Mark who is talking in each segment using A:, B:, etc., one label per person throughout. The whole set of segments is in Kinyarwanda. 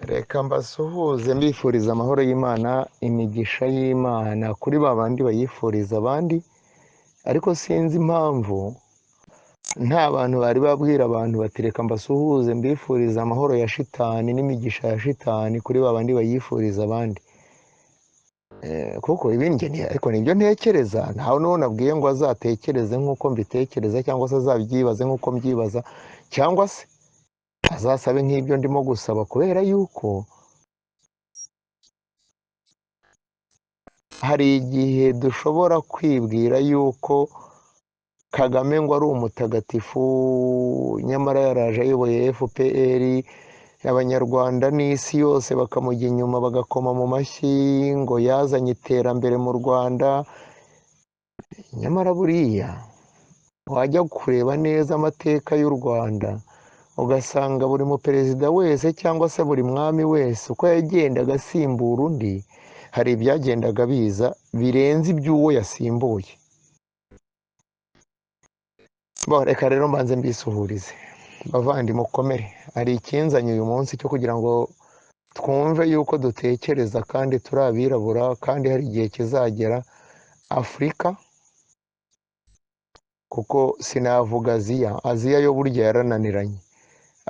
A: Reka mbasuhuze mbifuriza amahoro y'Imana, imigisha y'Imana kuri ba bandi bayifuriza abandi, ariko sinzi impamvu nta bantu bari babwira abantu bati reka mbasuhuze mbifuriza amahoro ya shitani n'imigisha ya shitani kuri ba bandi bayifuriza abandi. Kuko ibindi ariko nibyo ntekereza, ntawe n'uwo nabwiye ngo azatekereze nk'uko mbitekereza cyangwa se azabyibaze nk'uko mbyibaza, cyangwa se azasabe nk'ibyo ndimo gusaba, kubera yuko hari igihe dushobora kwibwira yuko Kagame ngo ari umutagatifu, nyamara yaraje ayoboye FPR, abanyarwanda n'isi yose bakamujya inyuma bagakoma mu mashyi ngo yazanye iterambere mu Rwanda. Nyamara buriya wajya kureba neza amateka y'u Rwanda ugasanga buri muperezida wese cyangwa se buri mwami wese uko yagendaga asimbura undi, hari ibyagendaga biza birenze iby'uwo yasimbuye. Reka rero mbanze mbisuhurize bavandi mukomere. Hari ikinzanye uyu munsi cyo kugira ngo twumve yuko dutekereza kandi turi abirabura, kandi hari igihe kizagera Afurika, kuko sinavuga Aziya yo burya yarananiranye.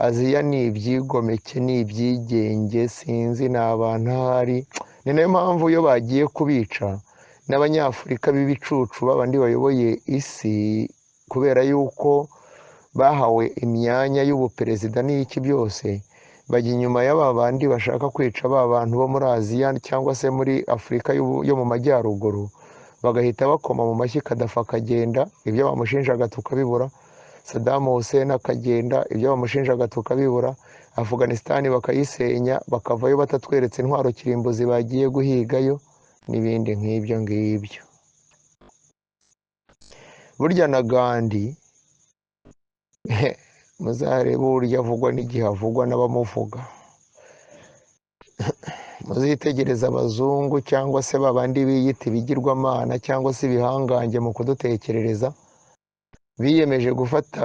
A: Aziya ni ibyigomeke, ni ibyigenge, sinzi ni abantu ahari. Ni nayo mpamvu iyo bagiye kubica n'abanyafurika b'ibicucu babandi bayoboye isi, kubera yuko bahawe imyanya y'ubuperezida n'iki byose, bajya inyuma y'aba bandi bashaka kwica ba bantu bo muri Aziya cyangwa se muri Afurika yo mu majyaruguru, bagahita bakoma mu mashyi. Kadafi akagenda, ibyo bamushinjaga tukabibura. Saddam Hussein akagenda, ibyo bamushinjaga tukabibura. Afghanistan bakayisenya, bakavayo batatweretse intwaro kirimbuzi bagiye guhigayo, n'ibindi nk'ibyo ngibyo. Burya na Gandhi muzarebe uburyo avugwa n'igihe avugwa n'abamuvuga. Muzitegereza abazungu cyangwa se babandi biyita ibigirwamana cyangwa se ibihangange mu kudutekerereza, biyemeje gufata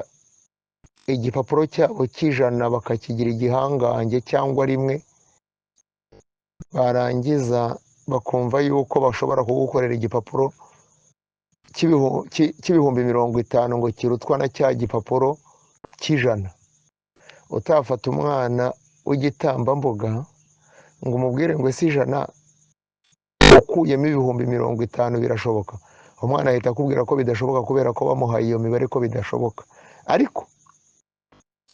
A: igipapuro cyabo cy'ijana bakakigira igihangange cyangwa rimwe, barangiza bakumva yuko bashobora kugukorera igipapuro cy'ibihumbi 50 ngo kirutwa na cya gipapuro cy'ijana. Utafata umwana w'igitambambuga ngo umubwire ngo ese ijana ukuyemo ibihumbi 50 birashoboka, umwana ahita akubwira ko bidashoboka, kubera ko bamuhaye iyo mibare ko bidashoboka. Ariko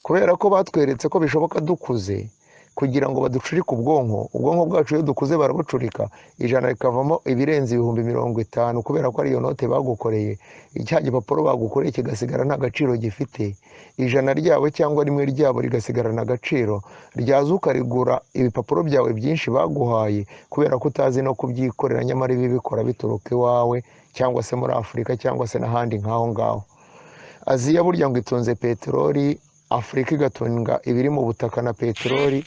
A: kubera ko batweretse ko bishoboka dukuze, kugira ngo baducurike ubwonko bwacu iyo dukuze barabucurika, ijana rikavamo ibirenze ibihumbi 50, kubera ko ariyo note bagukoreye. Icya gipapuro bagukoreye kigasigara nta gaciro gifite, ijana ryabo cyangwa rimwe ryabo rigasigarana agaciro, ryaza ukarigura ibipapuro byawe byinshi baguhaye, kubera ko utazi no kubyikorera, nyamara ibi bikora bituruka iwawe cyangwa se muri Afurika cyangwa se n'ahandi nk'aho ngaho. Aziya burya ngo itunze peteroli, Afurika igatunga ibiri mu butaka na peteroli,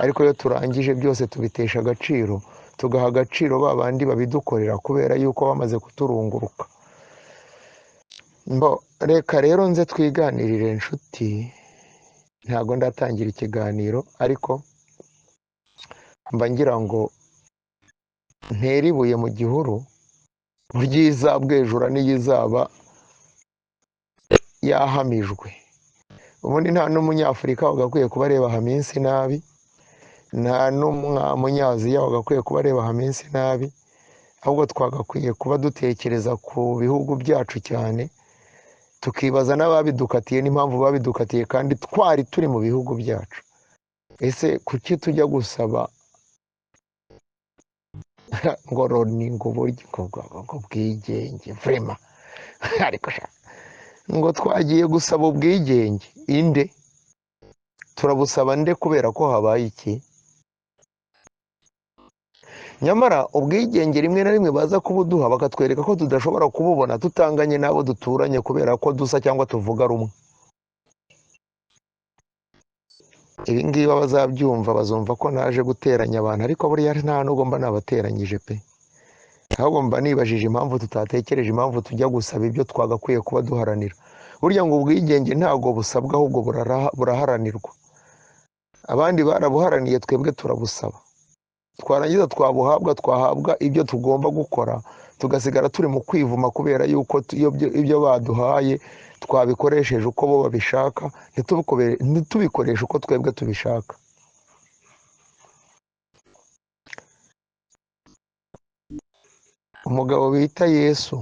A: ariko iyo turangije byose tubitesha agaciro, tugaha agaciro ba bandi babidukorera, kubera yuko bamaze kuturunguruka. Reka rero nze twiganirire inshuti, ntabwo ndatangira ikiganiro, ariko mba ngira ngo ntere ibuye mu gihuru, ryizabwejura n'iyizaba yahamijwe. Ubundi nta n'umunyafurika wagakwiye kuba areba Haminsi nabi, nta n'umunyaziya wagakwiye kuba areba Haminsi nabi, ahubwo twagakwiye kuba dutekereza ku bihugu byacu cyane, tukibaza n'ababidukatiye n'impamvu babidukatiye kandi twari turi mu bihugu byacu. Ese kuki tujya gusaba ngo Loni ngo ubwigenge vrema ariko ngo twagiye gusaba ubwigenge inde? Turabusaba nde? Kubera ko habaye iki? Nyamara ubwigenge rimwe na rimwe baza kubuduha bakatwereka ko tudashobora kububona tutanganye n'abo duturanye, kubera ko dusa cyangwa tuvuga rumwe. Ibi ngibi bazabyumva bazumva ko naje guteranya abantu, ariko buriya nta nubwo mba nabateranyije pe, ahubwo mba nibajije impamvu tutatekereje impamvu tujya gusaba ibyo twagakwiye kuba duharanira. Burya ngo ubwigenge ntabwo busabwa, ahubwo buraharanirwa. abandi barabuharaniye, twebwe turabusaba. Twarangiza twahabwa ibyo tugomba gukora, tugasigara turi mu kwivuma kubera yuko ibyo baduhaye twabikoresheje uko bo babishaka, ntitubikoreshe uko twebwe tubishaka. Umugabo bita Yesu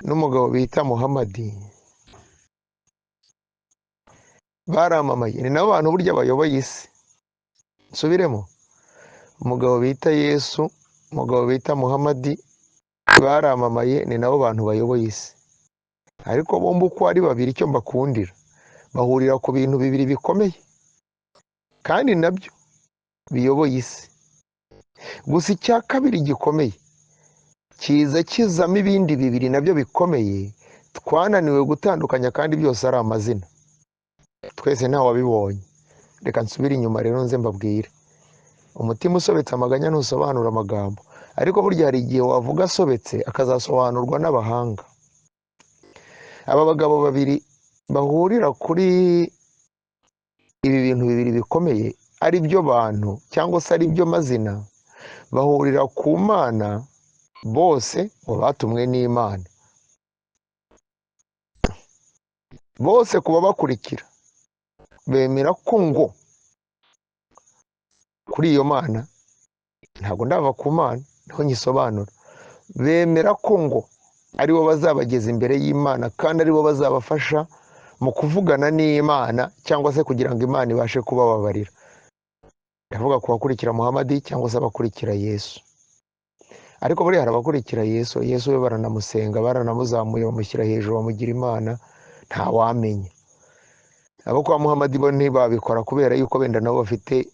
A: n'umugabo bita Muhamadi baramamaye, ni nabo bantu burya bayoboye isi. Nsubiremo, umugabo bita Yesu, umugabo bita Muhamadi baramamaye, ni nabo bantu bayoboye isi. Ariko bombi uko ari babiri, icyo mbakundira, bahurira ku bintu bibiri bikomeye kandi nabyo biyoboye isi. Gusa icya kabiri gikomeye kiza kizamo ibindi bibiri nabyo bikomeye, twananiwe gutandukanya kandi byose ari amazina. Twese ntawe wabibonye. Reka nsubire inyuma rero nze mbabwire. Umutima usobetse amaganya ntusobanura amagambo, ariko burya hari igihe wavuga asobetse akazasobanurwa n'abahanga. Aba bagabo babiri bahurira kuri ibi bintu bibiri bikomeye, ari byo bantu cyangwa se ari byo mazina, bahurira ku Mana, bose ngo batumwe n'Imana. Bose kuba bakurikira bemera ko ngo kuri iyo Mana, ntabwo ndava ku Mana niho nyisobanura, bemera ko ngo aribo bazabageza imbere y'Imana kandi aribo bazabafasha mu kuvugana n'Imana cyangwa se kugira ngo Imana ibashe kubababarira. Ndavuga ku bakurikira Muhamadi cyangwa se abakurikira Yesu. Ariko buriya hari abakurikira Yesu, Yesu we baranamusenga, baranamuzamuye, bamushyira hejuru, bamugira Imana, ntawamenya. Abo kwa Muhamadi bo ntibabikora kubera yuko benda nabo bafite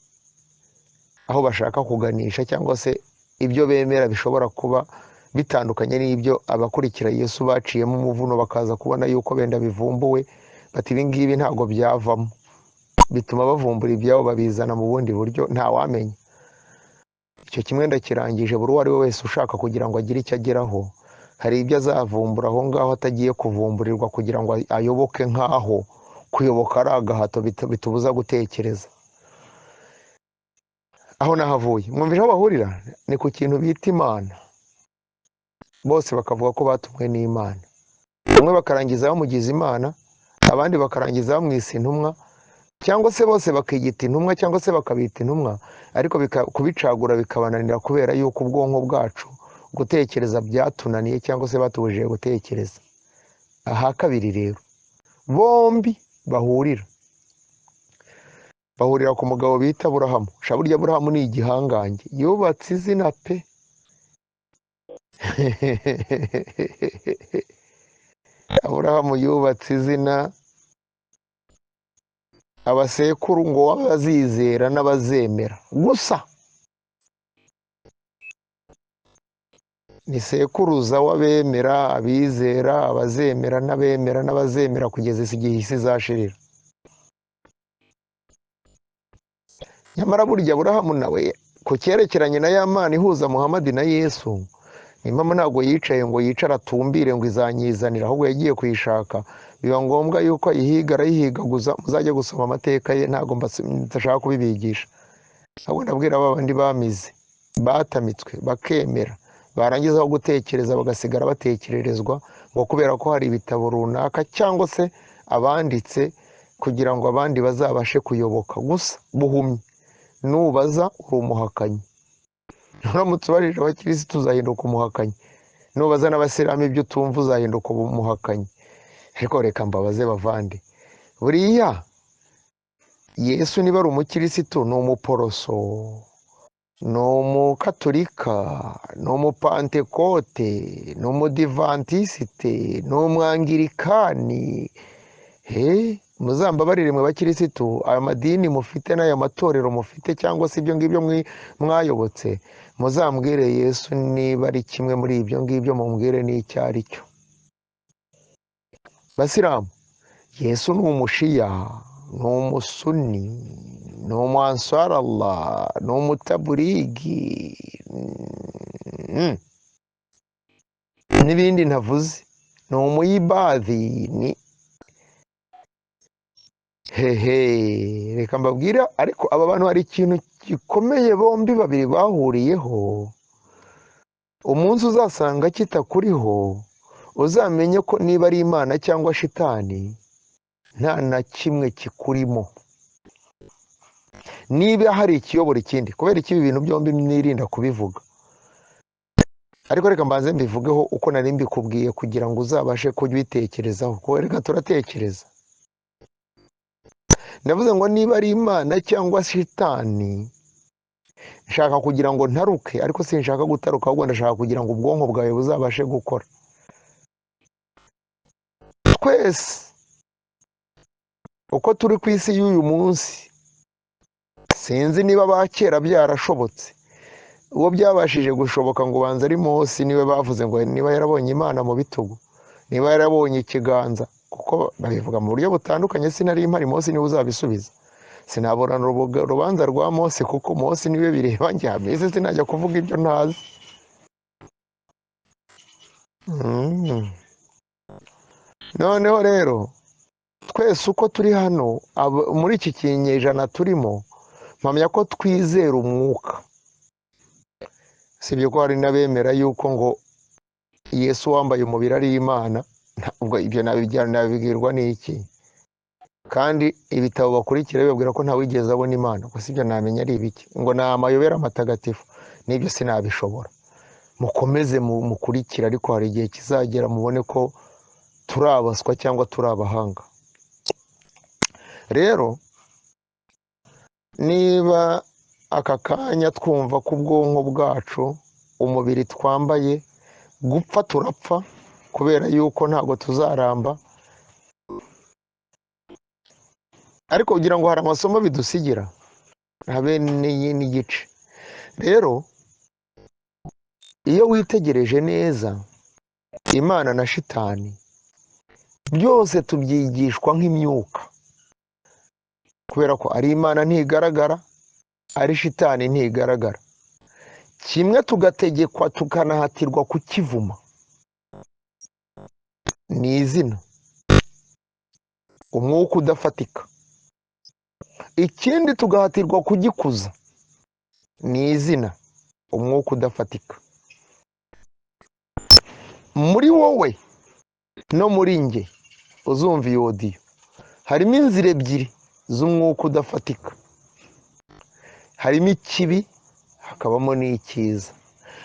A: aho bashaka kuganisha, cyangwa se ibyo bemera bishobora kuba bitandukanye n'ibyo abakurikira Yesu baciyemo umuvuno, bakaza kubona yuko benda bivumbuwe, bati ibi ngibi ntabwo byavamo, bituma bavumbura ibyabo babizana mu bundi buryo, ntawamenya. Icyo kimwe ndakirangije. Buri uwo ari we wese ushaka kugira ngo agire icyo ageraho, hari ibyo azavumbura aho ngaho atagiye kuvumburirwa, kugira ngo ayoboke nk'aho kuyoboka ari agahato bitubuza gutekereza. Aho nahavuye, mwumvise aho bahurira ni ku kintu bita Imana. Bose bakavuga ko batumwe n'Imana. Bamwe bakarangiza bamugize Imana, abandi bakarangiza bamwise intumwa, cyangwa se bose bakiyita intumwa cyangwa se bakabita intumwa, ariko kubicagura bikabananira kubera yuko ubwonko bwacu gutekereza byatunaniye, cyangwa se batubujije gutekereza. Aha kabiri rero, bombi bahurira ku mugabo bita Aburahamu. Burya Aburahamu ni igihangange, yubatse izina pe. Aburahamu yubatse izina, abasekuru ngo w'abazizera n'abazemera gusa. Ni sekuruza w'abemera, abizera, abazemera n'abemera n'abazemera kugeza igihe isi izashirira. Nyamara burya Aburahamu nawe ku cyerekeranye na ya Mana ihuza Muhamadi na Yesu, impamvu ntabwo yicaye ngo yicare atumbire ngo izanyizanira, ahubwo yagiye kuyishaka. Biba ngombwa yuko ayihiga, arayihigaguza. Muzajya gusoma amateka ye, ntabwo ndashaka kubibigisha. Ahubwo ndabwira ba bandi bamize, batamitswe, bakemera, barangiza aho gutekereza bagasigara batekererezwa ngo kubera ko hari ibitabo runaka cyangwa se abanditse kugira ngo abandi bazabashe kuyoboka. Gusa buhumyi, nubaza uri umuhakanyi. Uramutse ubajije abakirisitu uzahinduka umuhakanyi, nubaza n'abasilamu ibyo utumva uzahinduka umuhakanyi. Ariko reka mbabaze bavande, buriya Yesu niba ari umukirisitu, ni umuporoso, ni umukatolika, ni umupantekote, ni umudivantisite, ni umwangirikani, muzambabarire mwe bakirisitu, aya madini mufite n'aya matorero mufite cyangwa se ibyo ngibyo mwayobotse, muzambwire Yesu niba ari kimwe muri ibyo ngibyo, mumbwire n'icyo ari cyo. Basilamu, Yesu ni umushiya, ni umusuni, ni umwansarallah, ni umutaburigi, n'ibindi ntavuze, ni umuyibadi, hehe, reka mbabwira, ariko aba bantu hari ikintu gikomeye bombi babiri bahuriyeho. Umunsi uzasanga kitakuriho, uzamenye ko niba ari Imana cyangwa shitani, nta na kimwe kikurimo. Niba hari ikiyobora ikindi, kubera iki ibi bintu byombi nirinda kubivuga, ariko reka mbanze mbivugeho uko nari mbikubwiye kugira ngo uzabashe kubitekerezaho, kuko reka turatekereza. Ndavuze ngo niba ari Imana cyangwa shitani, nshaka kugira ngo ntaruke, ariko sinshaka gutaruka, ahubwo ndashaka kugira ngo ubwonko bwawe buzabashe gukora. Twese uko turi ku isi y'uyu munsi, sinzi niba abakera byarashobotse. Uwo byabashije gushoboka ngo ubanza ari Mose, niwe bavuze ngo niba yarabonye Imana mu bitugu, niba yarabonye ikiganza, kuko babivuga mu buryo butandukanye. Sinari impari, Mose niwe uzabisubiza. Sinaburana urubanza rwa Mose, kuko Mose niwe bireba, njya mbese sinajya kuvuga ibyo ntazi. Noneho rero twese uko turi hano muri iki kinyejana turimo, mpamya ko twizera umwuka. Sibyo ko hari n'abemera yuko ngo Yesu wambaye umubiri ari Imana. Ubwo ibyo nabibwirwa n'iki? Kandi ibitabo bakurikira bibabwira ko ntawigeze abona Imana. Gusa ibyo namenya ari ibiki? Ngo ni amayobera matagatifu. N'ibyo sinabishobora. Mukomeze mukurikira, ariko hari igihe kizagera mubone ko turabaswa cyangwa turabahanga. Rero niba aka kanya twumva ko ubwonko bwacu, umubiri twambaye, gupfa turapfa kubera yuko ntabwo tuzaramba, ariko kugira ngo hari amasomo bidusigira, habe n'igice. Rero iyo witegereje neza, Imana na shitani byose tubyigishwa nk'imyuka, kubera ko ari Imana ntigaragara, ari shitani ntigaragara. Kimwe tugategekwa tukanahatirwa kukivuma, ni izina, umwuka udafatika. Ikindi tugahatirwa kugikuza, ni izina, umwuka udafatika. Muri wowe no muri nge uzumva iyo odiyo, harimo inzira ebyiri z'umwuka udafatika. Harimo ikibi, hakabamo n'icyiza.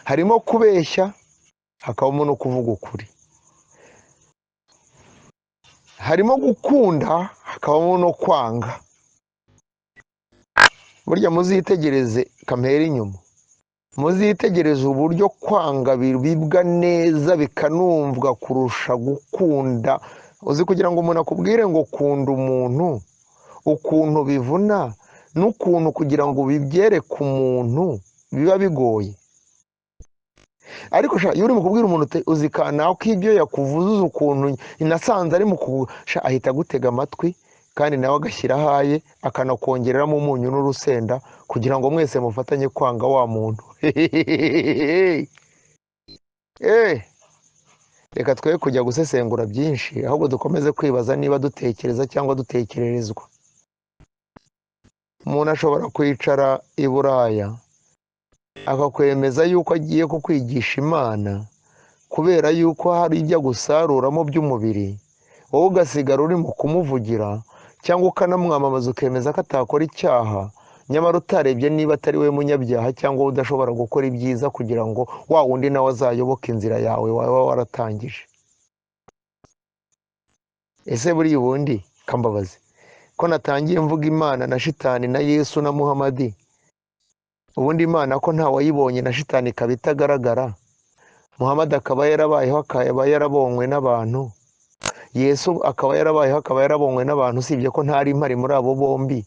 A: Harimo kubeshya, hakabamo no kuvuga ukuri. Harimo gukunda, hakabamo no kwanga. Burya muzitegereze, kampera inyuma, muzitegereze uburyo kwanga bibwa neza bikanumvwa kurusha gukunda. Uzi kugira ngo umuntu akubwire ngo kunda umuntu, ukuntu bivuna, n'ukuntu kugira ngo bibyereke umuntu biba bigoye. Ariko iyo uri mu kubwira umuntu uzi kanaka ibyo yakuvuze, ukuntu inasanze ari mu kugusha, ahita agutega amatwi, kandi nawe agashyira ahaye, akanakongereramo umunyu n'urusenda, kugira ngo mwese mufatanye kwanga wa muntu. Reka twe kujya gusesengura byinshi, ahubwo dukomeze kwibaza niba dutekereza cyangwa dutekererezwa. Umuntu ashobora kwicara i Buraya akakwemeza yuko agiye kukwigisha Imana, kubera yuko hari ibyo agusaruramo by'umubiri, wowe ugasigara uri mu kumuvugira, cyangwa ukanamwamamaza ukemeza ko atakora icyaha, nyamara utarebye niba atari we munyabyaha cyangwa udashobora gukora ibyiza, kugira ngo wa wundi nawe azayoboke inzira yawe waba waratangije. Ese buri ubundi kambabazi ko natangiye mvuga Imana na shitani na Yesu na Muhamadi, ubundi Imana ko nta wayibonye na shitani ikaba itagaragara, Muhamadi akaba yarabayeho akaba yarabonywe n'abantu, Yesu akaba yarabayeho akaba yarabonywe n'abantu, usibye ko ntari impari muri abo bombi.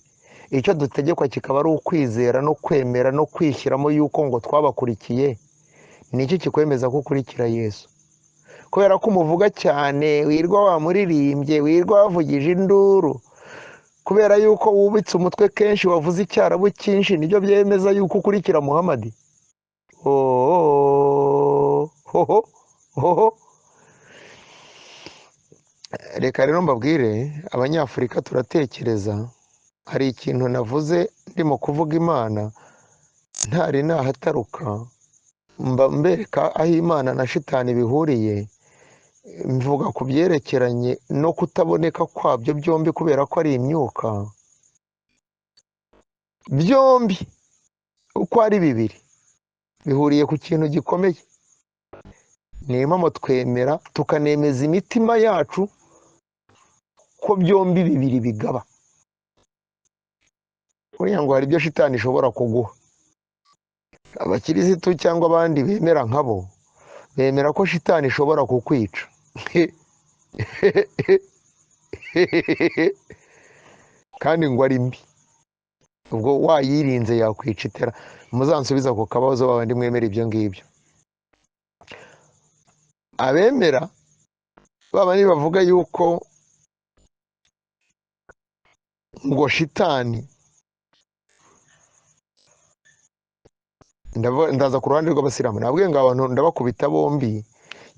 A: Icyo dutegekwa kikaba ari ukwizera no kwemera no kwishyiramo yuko ngo twabakurikiye. Nicyo kikwemeza ko ukurikira Yesu, kubera ko umuvuga cyane, wirwa wamuririmbye, wirwa wavugije induru, kubera yuko wubitse umutwe kenshi, wavuze icyarabu cyinshi, nibyo byemeza yuko ukurikira Muhamadi. reka rero mbabwire abanyafurika turatekereza. Hari ikintu navuze ndimo kuvuga Imana ntari nahataruka mbereka aho Imana na shitani bihuriye, mvuga ku byerekeranye no kutaboneka kwabyo byombi kubera ko ari imyuka. Byombi uko ari bibiri bihuriye ku kintu gikomeye. Niyo mpamvu twemera tukanemeza imitima yacu ko byombi bibiri bigaba. Buriya ngo hari ibyo shitani ishobora kuguha. Abakirisitu cyangwa abandi bemera nkabo bemera ko shitani ishobora kukwica. Kandi ngo ari mbi. Ubwo wayirinze yakwica itera. Muzansubiza ku kabazo babandi mwemera ibyo ngibyo. Abemera babandi bavuga yuko ngo shitani, ndaza ku ruhande rw'abasilamu, nabwiye ngo abantu ndabakubita bombi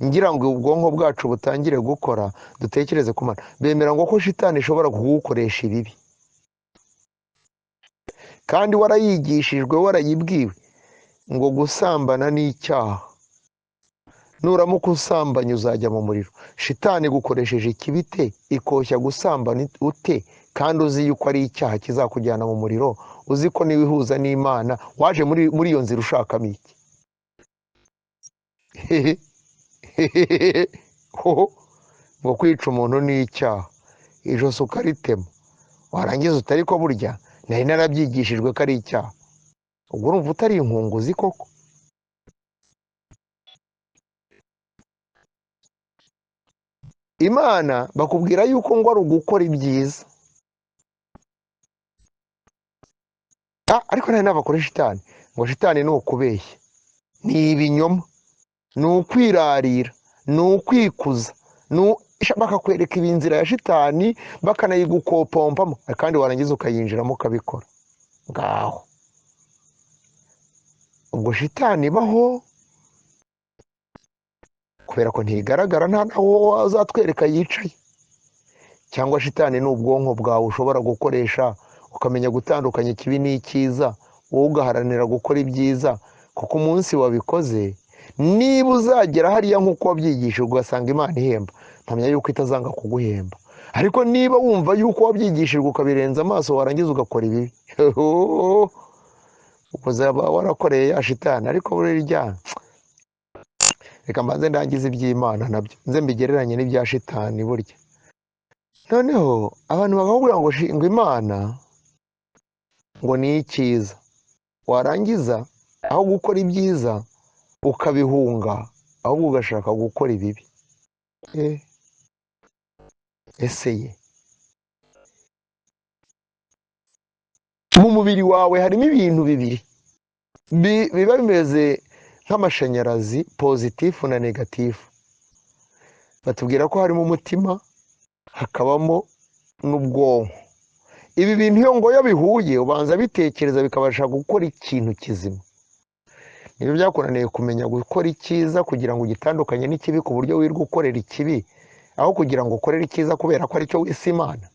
A: ngira ngo ubwonko bwacu butangire gukora dutekereze ku Mana. Bemera ngo ko shitani ishobora kugukoresha ibibi, kandi warayigishijwe warayibwiwe ngo gusambana ni icyaha, nuramuka usambanye uzajya mu muriro. Shitani gukoresheje ikibite ikoshya gusambana ute kandi uzi yuko ari icyaha kizakujyana mu muriro, uzi ko niwe ihuza n'Imana, waje muri iyo nzira ushakamo iki? Ngo kwica umuntu ni icyaha, ijosi ukaritema, warangiza utari ko burya nari narabyigishijwe ko ari icyaha. Ubwo urumva utari inkunguzi koko? Imana bakubwira yuko ngo ari ugukora ibyiza, ariko nari nabakoresha shitani ngo shitani ni ukubeshya, ni ibinyoma, ni ukwirarira, ni ukwikuza, bakakwereka inzira ya shitani bakanayigukopompamo, kandi warangiza ukayinjiramo ukabikora. Ngaho ubwo shitani ibaho kubera ko ntigaragara, nta naho azatwereka yicaye. Cyangwa shitani ni ubwonko bwawe ushobora gukoresha ukamenya gutandukanya ikibi n'icyiza, wowe ugaharanira gukora ibyiza, kuko umunsi wabikoze niba uzagera hariya nk'uko wabyigishije ugasanga Imana ihemba, mpamya yuko itazanga kuguhemba. Ariko niba wumva yuko wabyigishijwe ukabirenza amaso warangiza ugakora ibibi, uzaba warakoreye ya shitani. Ariko burya reka mbanze ndangize iby'Imana nabyo nze mbigereranye n'ibya shitani. Burya noneho abantu bakakubwira ngo Imana ngo ni icyiza, warangiza aho gukora ibyiza ukabihunga, ahubwo ugashaka gukora ibibi. Ese ye mu mubiri wawe harimo ibintu bibiri biba bimeze nk'amashanyarazi, pozitifu na negatifu. Batubwira ko harimo umutima hakabamo n'ubwonko. Ibi bintu iyo ngo bihuye ubanza bitekereza bikabasha gukora ikintu kizima. Nibyo byakunaniye kumenya gukora icyiza kugira ngo ugitandukanye n'ikibi, ku buryo wirwa ukorera ikibi aho kugira ngo ukorere icyiza kubera ko aricyo wise Imana.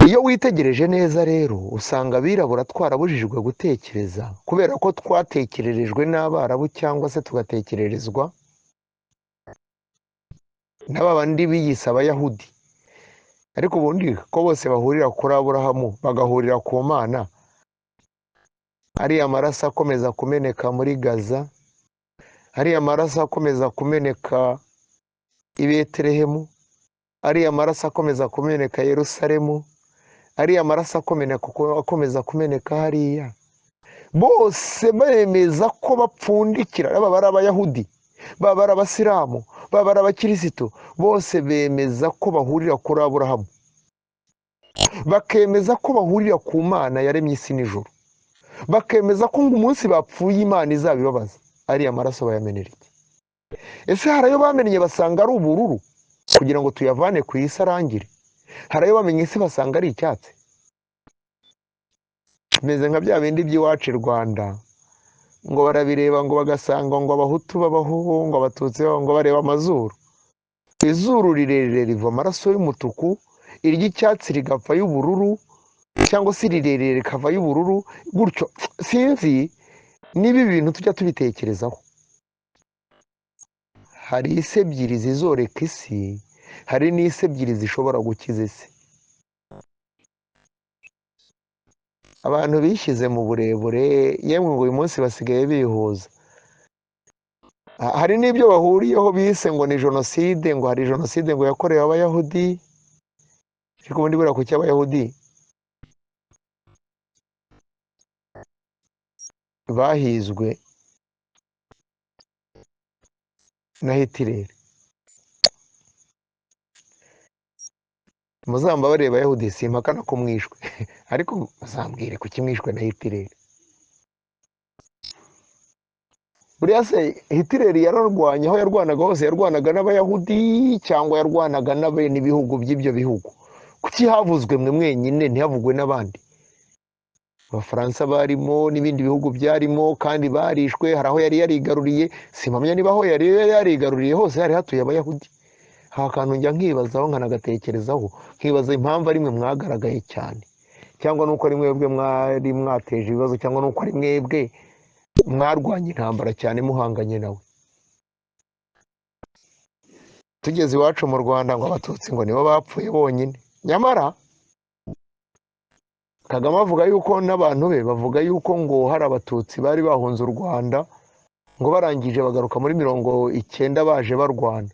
A: Iyo witegereje neza rero usanga abirabura twarabujijwe gutekereza kubera ko twatekererejwe n'Abarabu, cyangwa se tugatekererezwa n'abandi biyise Abayahudi. Ariko ubundi ko bose bahurira kuri Aburahamu bagahurira ku Mana, ariya maraso akomeza kumeneka muri Gaza, ariya maraso akomeza kumeneka i Betelehemu, ariya maraso akomeza kumeneka i Yerusalemu, ariya maraso akomeza kumeneka hariya, bose bemeza ko bapfundikira. Baba ari Abayahudi, baba ari Abasilamu, baba ari Abakirisitu, bose bemeza ko bahurira kuri Aburahamu, bakemeza ko bahurira ku Mana yaremye isi n'ijuru, bakemeza ko ngo umunsi bapfuye Imana izabibabaza. Ariya maraso bayamenera iki? Ese hari ayo bamenye basanga ari ubururu kugira ngo tuyavane ku isi arangire? Hari ayo bamenye isi basanga ari icyatsi? Bimeze nka bya bindi by'iwacu i Rwanda ngo barabireba ngo bagasanga ngo abahutu babaho ngo abatutsi babaho ngo bareba amazuru. Izuru rirerire riva amaraso y'umutuku, iry'icyatsi rigapfa y'ubururu, cyangwa se rirerire rikava y'ubururu, gutyo. Sinzi niba ibintu tujya tubitekerezaho. Hari isi ebyiri zizoreka isi, hari n'isi ebyiri zishobora gukiza isi. Abantu bishyize mu burebure, yemwe ngo uyu munsi basigaye bihuza. Hari n'ibyo bahuriyeho bise ngo ni jenoside, ngo hari jenoside ngo yakorewe abayahudi, ariko ubundi buriya kuki abayahudi bahizwe na Hitler? Muzambabare abayahudi simpakana ko mwishwe, ariko muzambwire kuki mwishwe na Hitler. Buriya se Hitler yararwanya, aho yarwanaga hose yarwanaga n'abayahudi cyangwa yarwanaga n'abene ibihugu by'ibyo bihugu? Kuki havuzwe mwe mwenyine ntihavugwe n'abandi? Abafaransa barimo n'ibindi bihugu byarimo kandi barishwe. Hari aho yari yarigaruriye, simpamya niba aho yari yarigaruriye hose hari hatuye abayahudi. Ha kantu njya nkibazaho nkanagatekerezaho, nkibaza impamvu ari mwe mwagaragaye cyane, cyangwa nuko ari mwebwe mwari mwateje ibibazo, cyangwa nuko ari mwebwe mwarwanya intambara cyane muhanganye nawe. Tugeze iwacu mu Rwanda ngo abatutsi ngo nibo bapfuye bonyine, nyamara Kagame avuga yuko n'abantu be bavuga yuko ngo hari abatutsi bari bahunze u Rwanda ngo barangije bagaruka muri 90 baje barwana.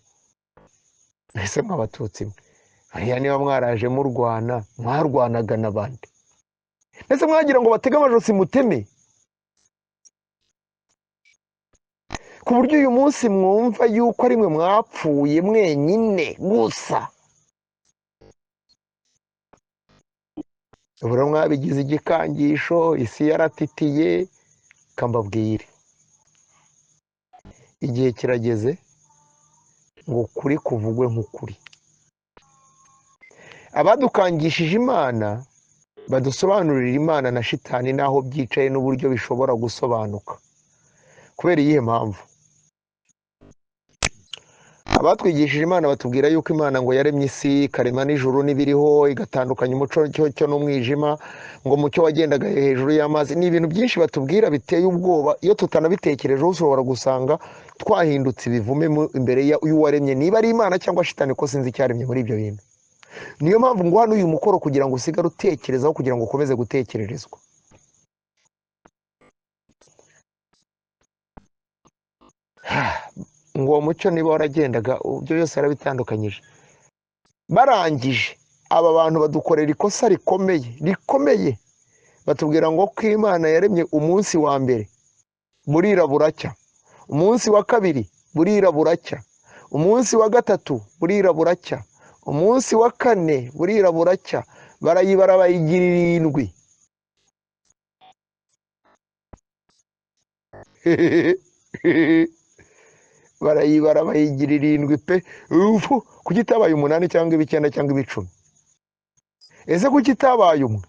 A: Ese mwabatutsi mwe, hariya niba mwaraje mu Rwanda mwarwanaga n'abandi? Ese mwagira ngo batege amajosi muteme, ku buryo uyu munsi mwumva yuko ari mwe mwapfuye mwenyine gusa? Ubura mwabigize igikangisho, isi yaratitiye. Kambabwire, igihe kirageze ngo kuri kuvugwe nk'ukuri. Abadukangishije Imana badusobanurira Imana na shitani naho byicaye n'uburyo bishobora gusobanuka. Kubera iyihe mpamvu? Abatwigishije Imana batubwira yuko Imana ngo yaremye isi, karema n'ijuru n'ibiriho, igatandukanya umuco cyo n'umwijima, ngo umucyo wagendaga hejuru y'amazi. Ni ibintu byinshi batubwira biteye ubwoba. Iyo tutanabitekerejeho ushobora gusanga twahindutse ibivume imbere y'uwaremye, niba ari Imana cyangwa shitani, ko sinzi icyaremye muri ibyo bintu. Niyo mpamvu ngo hano uyu mukoro kugira ngo usigare utekerezaho, kugira ngo ukomeze gutekererezwa. Ngo uwo mucyo niba waragendaga, ibyo byose yarabitandukanyije. Barangije aba bantu badukorera ikosa rikomeye. Batubwira ngo ko Imana yaremye umunsi wa mbere burira buracya, umunsi wa kabiri burira buracya, umunsi wa gatatu burira buracya, umunsi wa kane burira buracya. Barayibara bayigira 7. Barayibara bayigira 7 pe. Kuki itabaye 8 cyangwa 9 cyangwa 10? Ese kuki itabaye 1?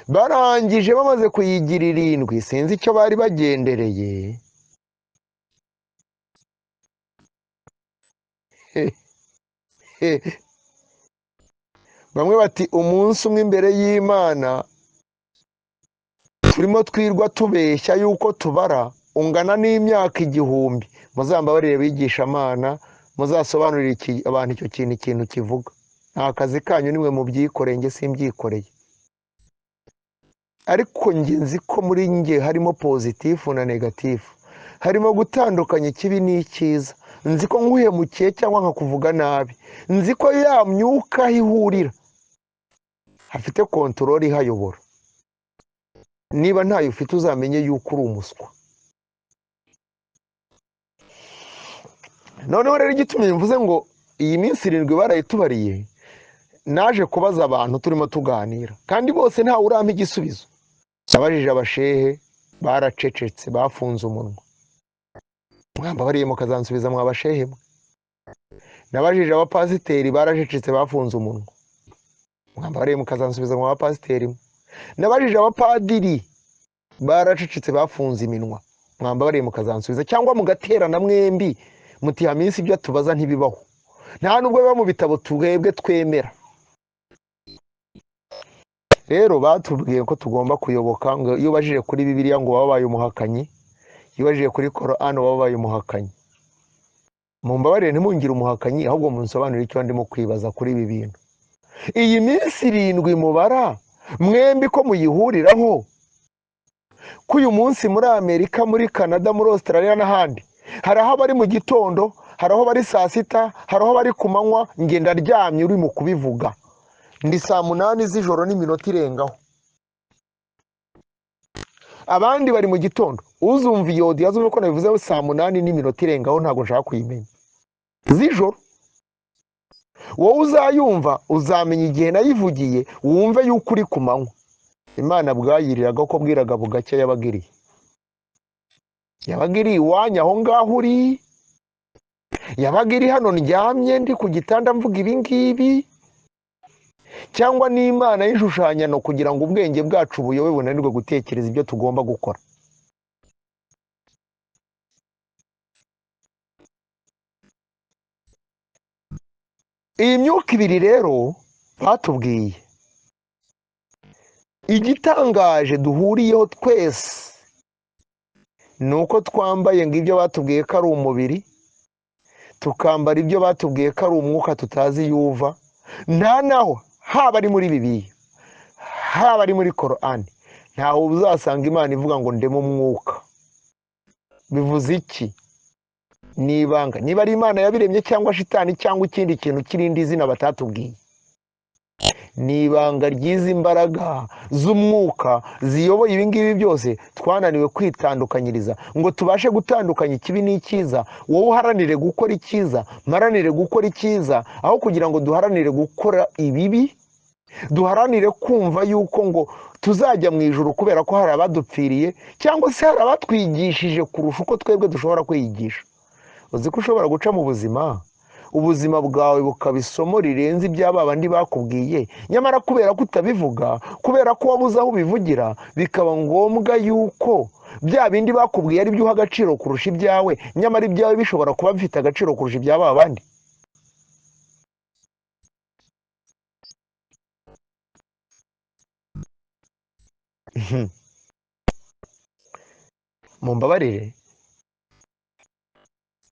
A: Barangije bamaze kuyigira 7, sinzi icyo bari bagendereye. Bamwe bati umunsi umwe imbere y'Imana turimo twirwa tubeshya yuko tubara ungana n'imyaka 1000. Muzambabarire bigisha Imana, muzasobanurire abantu icyo kintu kivuga. Nta kazi kanyu, nimwe mu byikoreye, nge simbyikoreye. Ariko nge nzi ko muri nge harimo pozitifu na negatifu, harimo gutandukanya ikibi n'icyiza. Nzi ko nguhemukiye cyangwa nkakuvuga nabi, nzi ko ya myuka ihurira hafite kontorori ihayobora. Niba ntayo ufite uzamenye yuko uri umuswa. Noneho rero igitumye mvuze ngo iyi minsi 7 barayitubariye, naje kubaza abantu turimo tuganira, kandi bose ntawe urampa igisubizo. Nabajije abashehe, baracecetse, bafunze umunwa. Mwambabariye mukazansubiza mwabashehe mwe. Nabajije abapasiteri, baracecetse, bafunze umunwa. mwambabariye mukazansubiza mu bapasiteri mwe. Nabajije abapadiri baracecetse bafunze iminwa, mwambabariye mukazansubiza, cyangwa mugaterana mwembi muti ha minsi ibyo tubaza ntibibaho, nta nubwo biba mu bitabo twebwe twemera. Rero batubwiye ko tugomba kuyoboka, ngo iyo ubajije kuri Bibiliya ngo wabaye umuhakanyi, iyo ubajije kuri Korani wabaye umuhakanyi. Mumbabarire ntimungire umuhakanyi, ahubwo munsobanurire icyo ndimo kwibaza kuri ibi bintu. Iyi minsi 7 mubara mwembi ko muyihuriraho, ko uyu munsi muri Amerika, muri Canada, muri Australia n'ahandi hari aho bari mu gitondo, hari aho bari saa sita, hari aho bari ku manywa, ngenda ryamye uri mu kubivuga ndi saa 8 z'ijoro n'iminota irengaho. Abandi bari mu gitondo, uzumva iyo audio azumva ko nabivuze saa 8 n'iminota irengaho, ntago nshaka kuyimenya z'ijoro. Wowe uzayumva uzamenya igihe nayivugiye, wumve yuko uri ku manywa. Imana bwayiriraga ko bwiraga bugacya, yabagiriye iwanyu aho ngaho uri, yabagiri hano ndyamye ndi ku gitanda mvuga ibi ngibi, cyangwa n'Imana y'ishushanyano kugira ngo ubwenge bwacu buyobe bunanirwe gutekereza ibyo tugomba gukora. Iyi myuka ibiri rero batubwiye, igitangaje duhuriyeho twese ni uko twambaye ngo ibyo batubwiye ko ari umubiri, tukambara ibyo batubwiye ko ari umwuka tutazi yuva. Nta naho haba ari muri Bibiliya, haba ari muri Korani, ntaho uzasanga Imana ivuga ngo ndemo umwuka. Bivuze iki? Nibanga, niba ari Imana yabiremye cyangwa shitani cyangwa ikindi kintu kirindi zina batatubwiye. Nibanga ryizi imbaraga z'umwuka ziyoboye ibi ngibi byose twananiwe kwitandukanyiriza ngo tubashe gutandukanya ikibi n'icyiza. Wowe uharanire gukora icyiza, maranire gukora icyiza, aho kugira ngo duharanire gukora ibibi, duharanire kumva yuko ngo tuzajya mu ijuru kubera ko hari abadupfiriye, cyangwa se hari abatwigishije kurusha uko twebwe dushobora kwiyigisha. Uzi ko ushobora guca mu ubuzima bwawe bukaba isomo rirenze iby'aba bandi bakubwiye, nyamara kubera ko utabivuga, kubera ko wabuze aho ubivugira, bikaba ngombwa yuko bya bindi bakubwiye ari byo uha agaciro kurusha ibyawe, nyamara ibyawe bishobora kuba bifite agaciro kurusha iby'aba bandi. Mumbabarire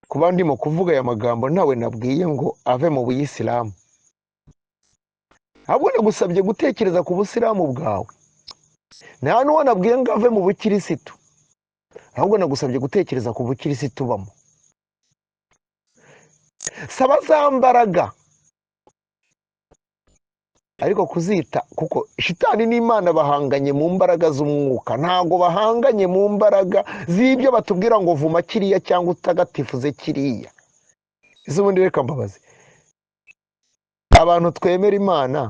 A: kuba ndimo kuvuga aya magambo ntawe nabwiye ngo ave mu buyisilamu, ahubwo nagusabye gutekereza ku busilamu bwawe. Nta n'uwo nabwiye ngo ave mu bukirisitu, ahubwo nagusabye gutekereza ku bukirisitu ubamo. Saba za mbaraga, ariko kuzita, kuko shitani n'Imana bahanganye mu mbaraga z'umwuka, ntago bahanganye mu mbaraga z'ibyo batubwira ngo vuma kiriya cyangwa utagatifuze kiriya. Ese ubundi reka mbabaze, abantu twemera Imana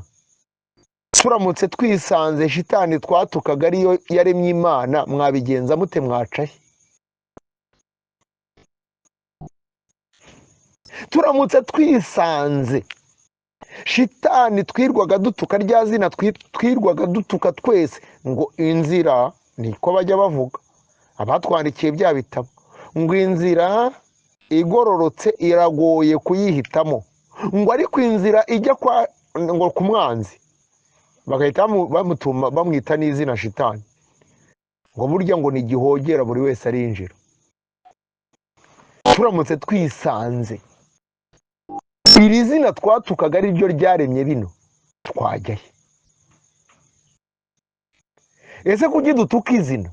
A: turamutse twisanze shitani twatukaga ariyo yaremye Imana, mwabigenza mute? Mwacaye? Turamutse twisanze shitani twirwaga dutuka, rya zina twirwaga dutuka twese, ngo inzira, niko bajya bavuga abatwandikiye bya bitabo, ngo inzira igororotse iragoye kuyihitamo, ngo ariko inzira ijya ngo ku mwanzi bagahita bamutuma bamwita n'izina shitani, ngo burya ngo ni igihogera buri wese arinjira. Turamutse twisanze iri zina twatukaga ari ryo ryaremye bino, twajyahe? Ese kuki dutuka izina?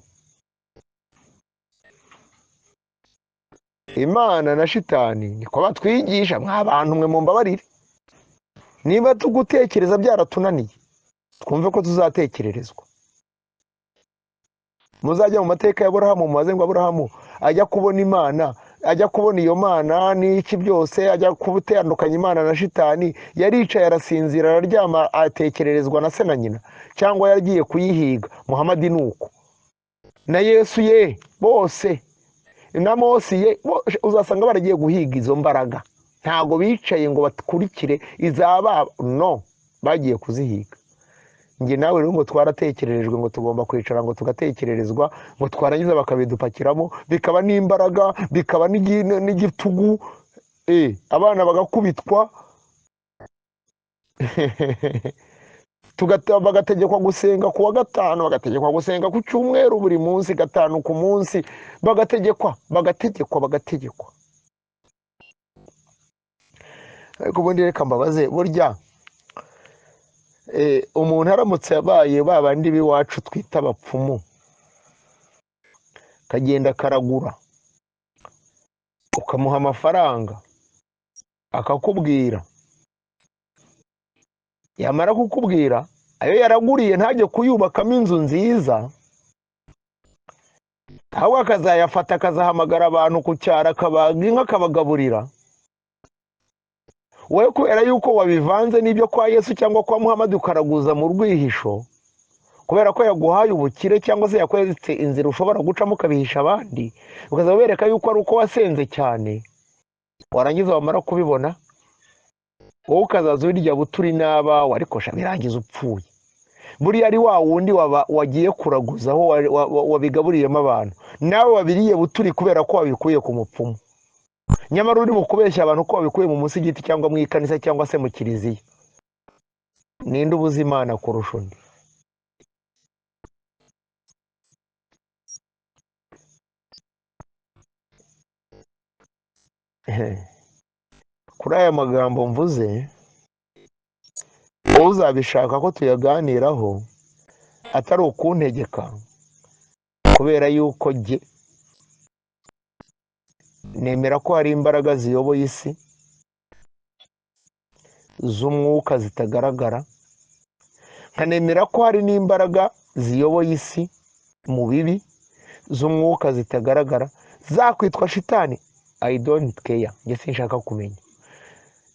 A: Imana na shitani niko batwigisha. Mw'abantu mwe mumbabarire, niba tugutekereza byaratunaniye, twumve ko tuzatekererezwa. Muzajya mu mateka ya Aburahamu, mubaze ngo Aburahamu ajya kubona Imana, ajya kubona iyo Mana n'iki byose, ajya kubutandukanya Imana na shitani, yaricaye arasinzira araryama atekererezwa na se na nyina, cyangwa yagiye kuyihiga? Muhamadi nuko, na Yesu ye bose, na Mose ye, uzasanga baragiye guhiga izo mbaraga. Ntago bicaye ngo bakurikire izaba, no, bagiye kuzihiga. Njye nawe rero ngo twaratekererejwe ngo tugomba kwicara ngo tugatekererezwa ngo twarangiza bakabidupakiramo bikaba n'imbaraga bikaba n'igitugu abana bagakubitwa bagategekwa gusenga ku wa gatanu, bagategekwa gusenga ku cyumweru buri munsi, gatanu ku munsi, bagategekwa. Ariko ubundi reka mbabaze, burya umuntu aramutse yabaye babandi b'iwacu twita abapfumu, kagenda karagura ukamuha amafaranga akakubwira, yamara kukubwira ayo yaraguriye ntajye kuyubakamo inzu nziza, ahubwo akazayafata akazahamagara abantu ku cyaro akabaga inka akabagaburira, wowe kubera yuko wabivanze n'ibyo kwa Yesu cyangwa kwa Muhamadi ukaraguza mu rwihisho, kubera ko yaguhaye ubukire cyangwa se yakweretse inzira ushobora gucamo ukabihisha abandi, ukaza ubereka yuko ari uko wasenze cyane, warangiza wamara kubibona wowe ukazaza wirya buturi n'abawe, ariko birangiza upfuye. Buriya ari wa wundi wagiye kuraguzaho wabigaburiyemo abantu, nawe wabiriye buturi kubera ko wabikuye ku mupfumu, nyamara uri mu kubeshya abantu ko wabikuye mu musigiti cyangwa mu ikanisa cyangwa se mu kiliziya. Ninde ubuza Imana kurusha undi? Kuri aya magambo mvuze, wowe uzabishaka ko tuyaganiraho atari ukuntegeka, kubera yuko jye nemera ko hari imbaraga ziyoboye isi z'umwuka zitagaragara, nkanemera ko hari n'imbaraga ziyoboye isi mu bibi z'umwuka zitagaragara zakwitwa shitani. I don't care, njye sinshaka kumenya.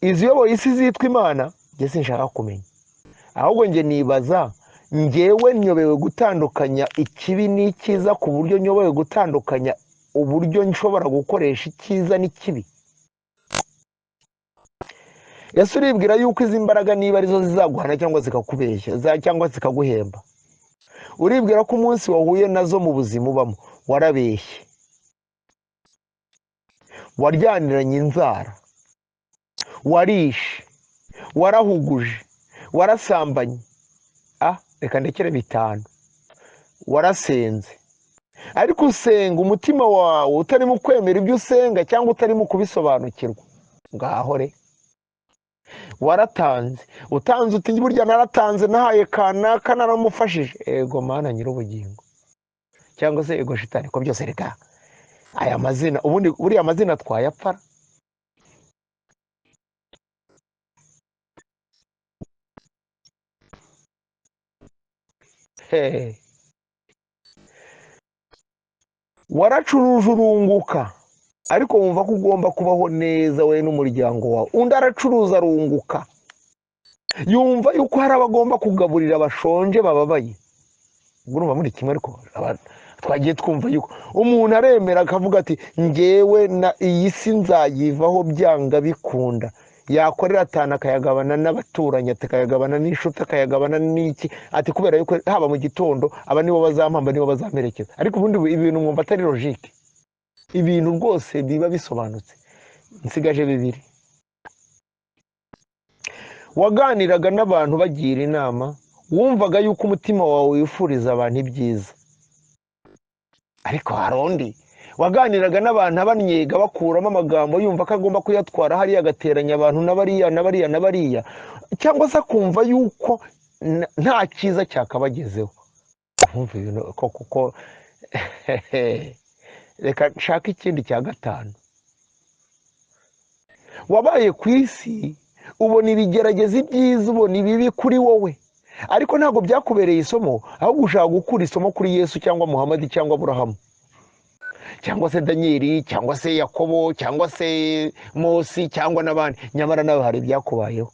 A: Iziyoboye isi zitwa Imana njye sinshaka kumenya, ahubwo njye nibaza, njyewe nyobewe gutandukanya ikibi n'icyiza ku buryo nyobewe gutandukanya uburyo nshobora gukoresha icyiza n'ikibi. Yesu uribwira yuko izi mbaraga niba arizo zizaguhana cyangwa zikakubeshya cyangwa zikaguhemba? Uribwira ko umunsi wahuye nazo mu buzima ubamo warabeshye, waryaniranye inzara, warishe, warahuguje, warasambanye, reka ndekere bitanu, warasenze, ariko usenga umutima wawe utarimo kwemera ibyo usenga cyangwa utarimo kubisobanukirwa. Ngaho re, waratanze, utanze uti burya naratanze nahaye kanaka naramufashije. Ego Mana nyir'ubugingo, cyangwa se ego shitani, ko byose reka aya mazina ubundi buriya amazina twayapfara. Waracuruje urunguka, ariko wumva ko ugomba kubaho neza wowe n'umuryango wawe. Undi aracuruza arunguka, yumva yuko hari abagomba kugaburira abashonje bababaye. Urumva muri kimwe, ariko twagiye twumva yuko umuntu aremera akavuga ati njyewe na iyi si nzayivaho byanga bikunda, yakorera atanu akayagabana n'abaturanyi, akayagabana n'inshuti, akayagabana n'iki, ati kubera yuko haba mu gitondo aba nibo bazampamba nibo bazamperekeza. Ariko ubundi ibintu mwumva atari logique, ibintu rwose biba bisobanutse. Nsigaje bibiri. Waganiraga n'abantu bagira inama, wumvaga yuko umutima wawe wifuriza abantu ibyiza, ariko hari undi waganiraga n'abantu abanyega bakuramo amagambo yumva ko agomba kuyatwara hariya agateranya abantu na bariya, cyangwa se akumva yuko nta cyiza cyakabagezeho. Nkumva ibintu koko reka nshaka ikindi cya gatanu. Wabaye ku isi ubona ibigerageza ibyiza, ubona ibibi kuri wowe, ariko ntabwo byakubereye isomo, ahubwo ushaka gukura isomo kuri Yesu cyangwa Muhamadi cyangwa Aburahamu cyangwa se Danieli cyangwa se Yakobo cyangwa se Mose cyangwa n'abandi. Nyamara nawe hari ibyakubayeho.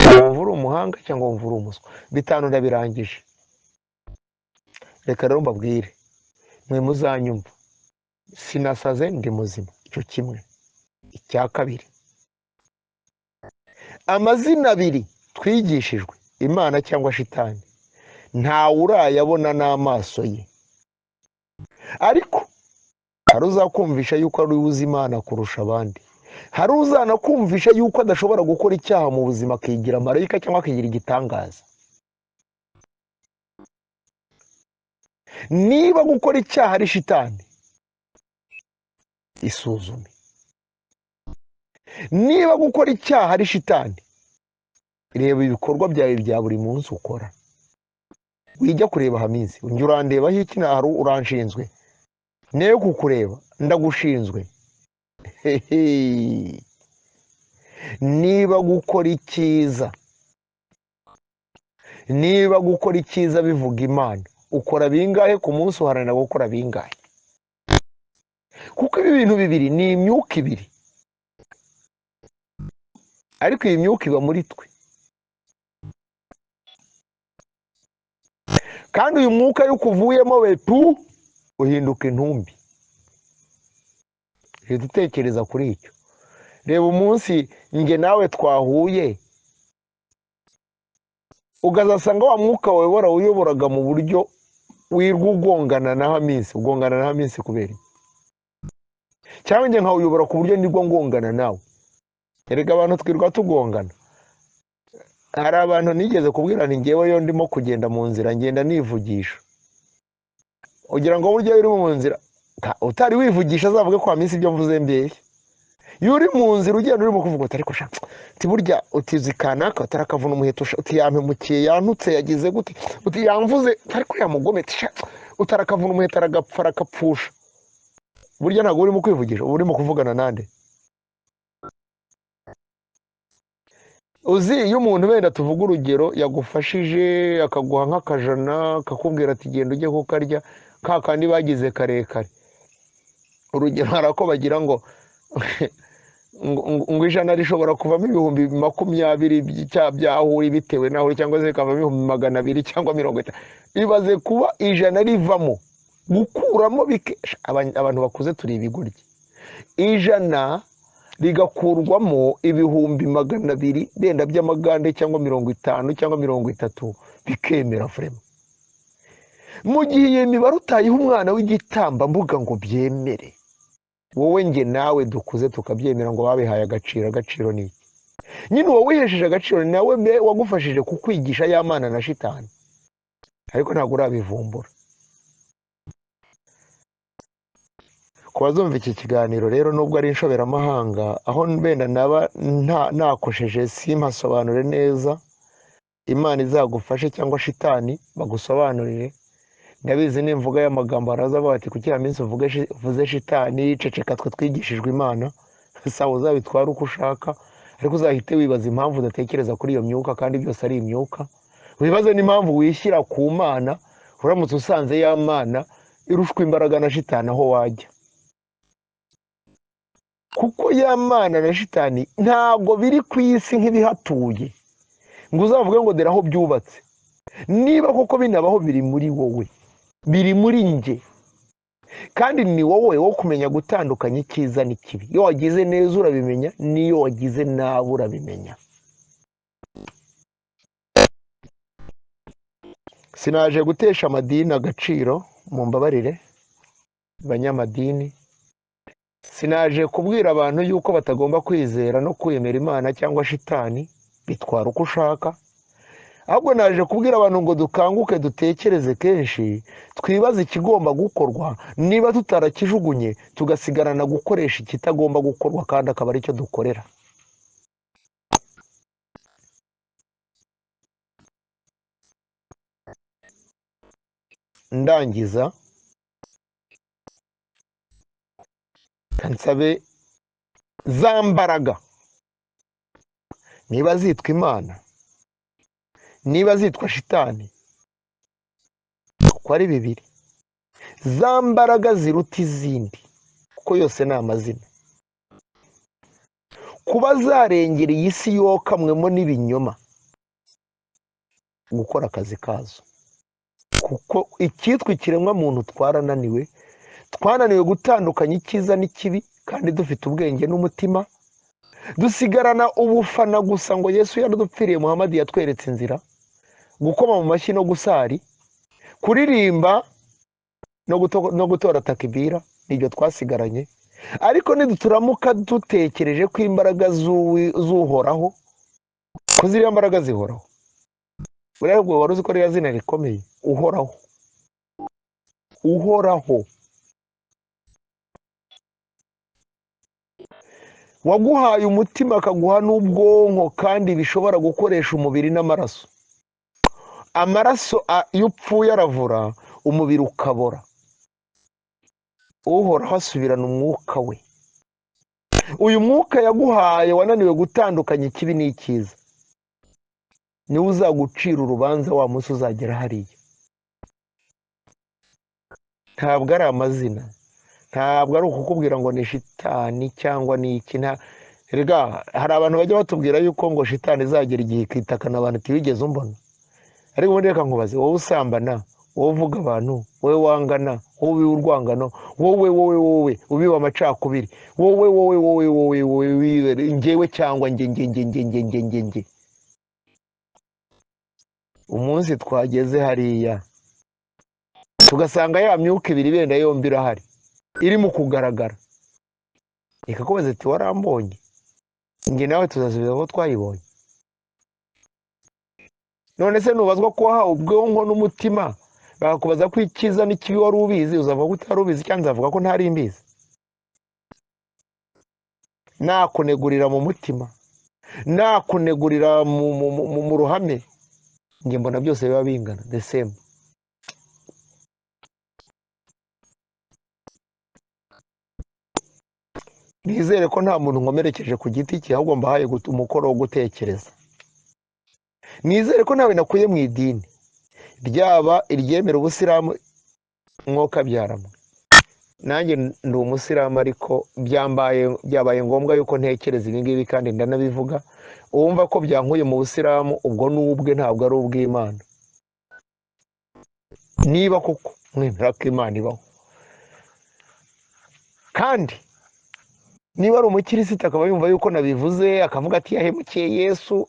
A: Wumva uri umuhanga cyangwa wumva uri umuswa? Bitanu ndabirangije. Reka rero mbabwire, mwe muzanyumva, sinasaze, ndi muzima. Icyo kimwe. Icya kabiri, amazina abiri twigishijwe, imana cyangwa shitani, ntawe urayabona n'amaso ye, ariko hari uzakumvisha yuko ari uzi imana kurusha abandi, hari uzanakumvisha yuko adashobora gukora icyaha mu buzima akigira marayika cyangwa akigira igitangaza. Niba gukora icyaha ari shitani, isuzume. Niba gukora icyaha ari shitani, reba ibikorwa byawe bya buri munsi ukora. Wijya kureba Hamisi, njye urandebaho iki? Naharu uranshinzwe? Neyo kukureba ndagushinzwe. Niba gukora icyiza, niba gukora icyiza bivuga imana, ukora bingahe ku munsi? Uharanira gukora bingahe? Kuko ibi bintu bibiri ni imyuka ibiri, ariko iyi myuka iba muri twe, kandi uyu mwuka yuko uvuyemo wetu uhinduka intumbi. Reka dutekereza kuri icyo. Reba umunsi njye nawe twahuye, ukazasanga wa mwuka wawe warawuyoboraga mu buryo wirwa ugongana na Hamisi. Ugongana na Hamisi kubera iki? Cyangwa njye nkawuyobora ku buryo nirwo ngongana nawe. Erega abantu twirwa tugongana. Hari abantu nigeze kubwira nti njyewe yo ndimo kugenda mu nzira ngenda nivugisha, ugira ngo buryo uri mu nzira utari wivugisha azavuge ko Hamisi ibyo mvuze mbeshya. Iyo uri mu nzira ugenda urimo kuvuga uti ariko shaka uti burya utizi kanaka utarakavuna umuheto uti yampemukiye yantutse yagize gute uti yamvuze ariko yamugome utarakavuna umuheto aragapfa arakapfusha. Burya ntabwo urimo kwivugisha, uba urimo kuvugana nande? Uzi iyo umuntu wenda tuvuga urugero yagufashije akaguha nk'akajana akakubwira ati genda ujye kukarya ka kandi bagize karekare, urugero hari ako bagira ngo ngo ijana rishobora kuvamo ibihumbi 20 byahuri bitewe naho cyangwa se kavamo ibihumbi 200 cyangwa 50. Ibaze kuba ijana rivamo gukuramo abantu bakuze turi ibigoryi, ijana rigakurwamo ibihumbi 200 benda by'amagande cyangwa 50 cyangwa 30 bikemera frema. Mu gihe iyo mibare utayiha umwana w'igitamba mbuga ngo byemere, wowe nge nawe dukuze tukabyemera ngo babihaye agaciro. Agaciro ni iki? Nyine wowe wihesheje agaciro nawe wagufashije kukwigisha y'amana na shitani, ariko ntabwo urabivumbura. Kubazumva iki kiganiro rero nubwo ari inshoberamahanga, aho benda naba nakosheje simpasobanure neza, Imana izagufashe cyangwa shitani bagusobanurire. Ndabizi nimvuga y'amagambo arazavuga ati kuki Hamisi uvuze shitani, ceceka twe twigishijwe Imana. Sawa, uzabitwara uko ushaka, ariko uzahite wibaza impamvu udatekereza kuri iyo myuka kandi byose ari imyuka. Wibaze n'impamvu wishyira ku Mana uramutse usanze ya Mana irushwa imbaraga na shitani aho wajya. Kuko ya Mana na shitani ntabwo biri ku isi nk'ibihatuye ngo uzavuge ngo dore aho byubatse. Niba koko binabaho biri muri wowe, biri muri nge, kandi ni wowe wo kumenya gutandukanya icyiza n'ikibi. Iyo wagize neza urabimenya, n'iyo wagize nabi urabimenya. Sinaje gutesha amadini agaciro, mumbabarire banyamadini. Sinaje kubwira abantu yuko batagomba kwizera no kwemera Imana cyangwa shitani, bitwara uko ushaka. Ahubwo naje kubwira abantu ngo dukanguke dutekereze kenshi, twibaze ikigomba gukorwa, niba tutarakijugunye tugasigarana gukoresha ikitagomba gukorwa kandi akaba ari cyo dukorera. Ndangiza kansabe za mbaraga, niba zitwa Imana, niba zitwa shitani, uko ari bibiri, za mbaraga ziruta izindi kuko yose ni amazina, kuba zarengera iyi si yokamwemo n'ibinyoma, gukora akazi kazo. Kuko icyitwa ikiremwa muntu twananiwe gutandukanya icyiza n'ikibi, kandi dufite ubwenge n'umutima, dusigarana ubufana gusa ngo Yesu yaradupfiriye, Muhamadi yatweretse inzira, gukoma mu mashyi no gusari, kuririmba no gutora takibira, nibyo twasigaranye. Ariko niduturamuka dutekereje ko imbaraga z'uhoraho, ko ziriya mbaraga zihoraho, buriya ubwo wari uzi ko ririya zina rikomeye, uhoraho, uhoraho waguhaye umutima akaguha n'ubwonko, kandi bishobora gukoresha umubiri n'amaraso. Amaraso iyo upfuye aravura, umubiri ukabora. Uhoraho asubirana umwuka we. Uyu mwuka yaguhaye wananiwe gutandukanya ikibi n'icyiza, niwe uzagucira urubanza wa munsi uzagera hariya. Ntabwo ari amazina, ntabwo ari ukukubwira ngo ni shitani cyangwa ni iki. Rega hari abantu bajya batubwira yuko ngo shitani izagera igihe ikitakana abantu iti wigeze umbona. Ariko ubundi reka nkubaze, wowe usambana, wowe uvuga abantu, wowe wangana, wowe ubiba urwangano, wowe ubiba amacakubiri, wowe njyewe cyangwa njye. Umunsi twageze hariya tugasanga ya myuka ibiri benda yombi irahari, irimo kugaragara, ikakubaza iti warambonye, njye nawe tuzasubiza ko twayibonye. None se nubazwa ko wahawe ubwonko n'umutima, bakakubaza ko icyiza n'ikibi wari ubizi, uzavuga ko utari ubizi cyangwa nzavuga ko ntari mbizi? Nakunegurira mu mutima, nakunegurira mu ruhame, njye mbona byose biba bingana, the same. Nizere ko nta muntu nkomerekeje ku giti cye, ahubwo mbahaye umukoro wo gutekereza. Nizere ko ntawe nakuye mu idini, ryaba iryemera ubusilamu mwoka byaramwe. Nanjye ndi umusilamu, ariko byabaye ngombwa yuko ntekereza ibi ngibi kandi ndanabivuga. Uwumva ko byankuye mu busilamu, ubwo n'ubwe ntabwo ari ubw'Imana. Niba kuko mwemera ko Imana ibaho, kandi niba ari umukirisitu akaba yumva yuko nabivuze akavuga ati yahemukiye Yesu,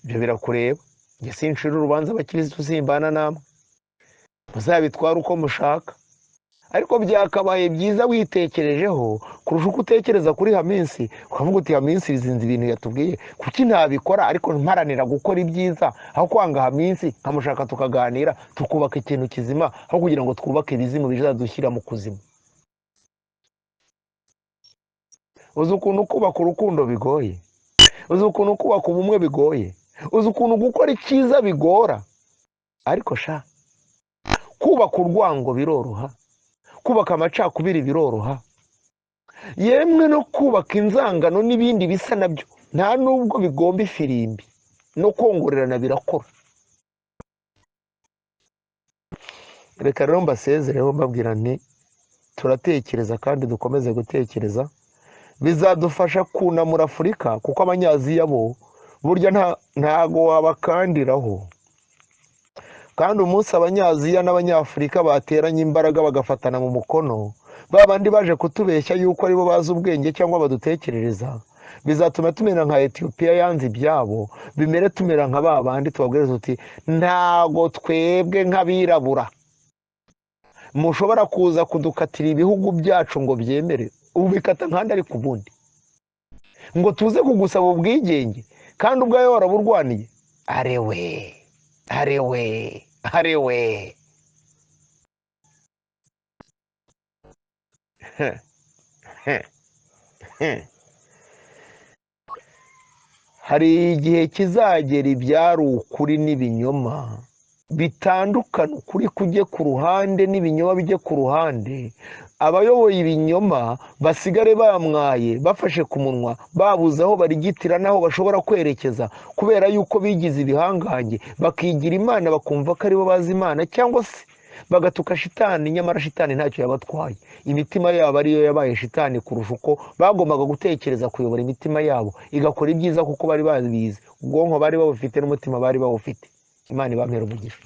A: ibyo birakureba. Njye sinshira urubanza abakirisitu, simbana namwe, muzabitwara uko mushaka. Ariko byakabaye byiza witekerejeho kurusha uko utekereza kuri Hamisi, ukavuga uti Hamisi bizinze ibintu yatubwiye, kuki ntabikora? Ariko mparanira gukora ibyiza, aho kwanga Hamisi nkamushaka tukaganira tukubaka ikintu kizima, aho kugira ngo twubake ibizimu bizadushyira mu kuzimu. Uzi ukuntu kubaka urukundo bigoye, uzi ukuntu kubaka ubumwe bigoye, uzi ukuntu gukora icyiza bigora. Ariko sha kubaka urwango biroroha, kubaka amacakubiri biroroha, yemwe no kubaka inzangano n'ibindi bisa nabyo nta nubwo bigomba ifirimbi, no kongorerana birakora. Reka rero mbasezereho mbabwira nti turatekereza kandi dukomeze gutekereza, bizadufasha kunamura Afurika, kuko abanyaziya bo burya ntago wabakandiraho. Kandi umunsi abanyaziya n'abanyafurika bateranye imbaraga bagafatana mu mukono, babandi baje kutubeshya yuko aribo bazi ubwenge cyangwa badutekerereza, bizatuma tumera nka Ethiopia yanze ibyabo, bimere tumera nka babandi tubabwira tuti ntago twebwe nk'abirabura mushobora kuza kudukatira ibihugu byacu ngo byemere. Ubu bikata nkandi ari kubundi ngo tuze kugusaba ubwigenge, kandi ubwawe waraburwaniye. Arewe hari igihe kizagera ibyari ukuri n'ibinyoma bitandukana, ukuri kujye ku ruhande n'ibinyoma bijye ku ruhande. Abayoboye ibinyoma basigare bamwaye, bafashe ku munwa, babuze aho barigitira n'aho bashobora kwerekeza, kubera yuko bigize ibihangange, bakigira Imana bakumva ko aribo bazi Imana, cyangwa se bagatuka shitani, nyamara shitani ntacyo yabatwaye. Imitima yabo ariyo yabaye shitani kurusha uko bagombaga gutekereza, kuyobora imitima yabo igakora ibyiza, kuko bari babizi, ubwonko bari babufite n'umutima bari bawufite. Imana ibamere umugisha.